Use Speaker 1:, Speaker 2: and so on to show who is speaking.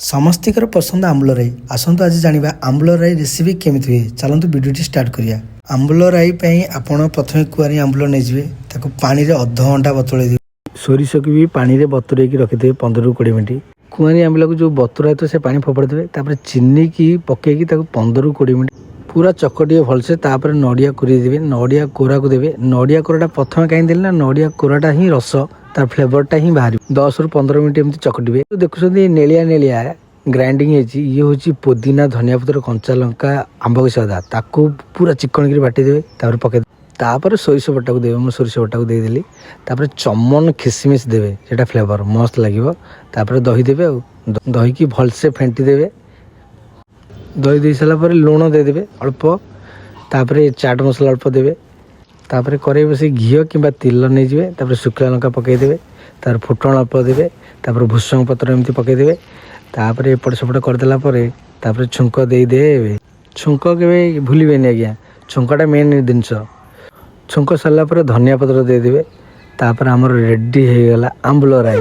Speaker 1: ସମସ୍ତିଙ୍କର ପସନ୍ଦ ଆମ୍ବୁଲ ରାଇ। ଆସନ୍ତୁ ଆଜି ଜାଣିବା ଆମ୍ବୁଲ ରାଇ ରେସିପି କେମିତି ହୁଏ। ଚାଲନ୍ତୁ ଭିଡ଼ିଓଟି ଷ୍ଟାର୍ଟ କରିବା। ଆମ୍ବୁଲ ରାଇ ପାଇଁ ଆପଣ ପ୍ରଥମେ କୁଆରୀ ଆମ୍ବୁଲ ନେଇଯିବେ, ତାକୁ ପାଣିରେ ଅଧଘଣ୍ଟା ବତୁଳେଇ ଦେବେ। ସୋରିଷକୁ ବି ପାଣିରେ ବତୁରେଇକି ରଖିଦେବେ 15ରୁ 20 ମିନିଟ୍। କୁଆରୀ ଆମ୍ବୁଲକୁ ଯେଉଁ ବତୁରା ହେଇଥିବ ସେ ପାଣି ଫୋପାଡ଼ି ଦେବେ। ତାପରେ ଚିନିକି ପକେଇକି ତାକୁ 15ରୁ 20 ମିନିଟ୍ ପୁରା ଚକଟିବେ ଭଲସେ। ତାପରେ ନଡ଼ିଆ କୋରେଇ ଦେବେ, ନଡ଼ିଆ କୋରାକୁ ଦେବେ। ନଡ଼ିଆ କୋରାଟା ପ୍ରଥମେ କାହିଁ ଦେଲେ ନା, ନଡ଼ିଆ କୋରାଟା ହିଁ ରସ, ତାର ଫ୍ଲେଭରଟା ହିଁ ବାହାରିବ। 10ରୁ 15 ମିନିଟ୍ ଏମିତି ଚକଟିବେ। ଦେଖୁଛନ୍ତି ନେଳିଆ ନେଳିଆ ଗ୍ରାଇଣ୍ଡିଙ୍ଗ ହେଇଛି, ଇଏ ହେଉଛି ପୋଦିନା, ଧନିଆ ପତ୍ର, କଞ୍ଚା ଲଙ୍କା, ଆମ୍ବ କଷି ଅଦା, ତାକୁ ପୁରା ଚିକଣିକିରି ବାଟିଦେବେ। ତାପରେ ପକେଇଦେବେ। ତାପରେ ସୋରିଷ ବଟାକୁ ଦେବେ, ମୁଁ ସୋରିଷ ବଟାକୁ ଦେଇଦେଲି। ତାପରେ ଚମନ ଖିସମିସ୍ ଦେବେ, ସେଇଟା ଫ୍ଲେଭର ମସ୍ତ ଲାଗିବ। ତାପରେ ଦହି ଦେବେ, ଆଉ ଦହିକି ଭଲସେ ଫେଣ୍ଟି ଦେବେ। ଦହି ଦେଇ ସାରିଲା ପରେ ଲୁଣ ଦେଇଦେବେ ଅଳ୍ପ, ତାପରେ ଚାଟ୍ ମସଲା ଅଳ୍ପ ଦେବେ। ତାପରେ କଡ଼େଇ ବସି ଘିଅ କିମ୍ବା ତେଲ ନେଇଯିବେ, ତାପରେ ଶୁଖିଲା ଲଙ୍କା ପକାଇଦେବେ, ତାପରେ ଫୁଟଣ ଅଳ୍ପ ଦେବେ, ତାପରେ ଭୃଷଙ୍ଗ ପତ୍ର ଏମିତି ପକାଇଦେବେ। ତାପରେ ଏପଟ ସେପଟ କରିଦେଲା ପରେ ତାପରେ ଛୁଙ୍କ ଦେଇଦେବେ। ଛୁଙ୍କ କେବେ ଭୁଲିବେନି ଆଜ୍ଞା, ଛୁଙ୍କଟା ମେନ୍ ଜିନିଷ। ଛୁଙ୍କ ସାରିଲା ପରେ ଧନିଆ ପତ୍ର ଦେଇଦେବେ। ତାପରେ ଆମର ରେଡ଼ି ହେଇଗଲା ଆମ୍ବୁଲ ରାଇ।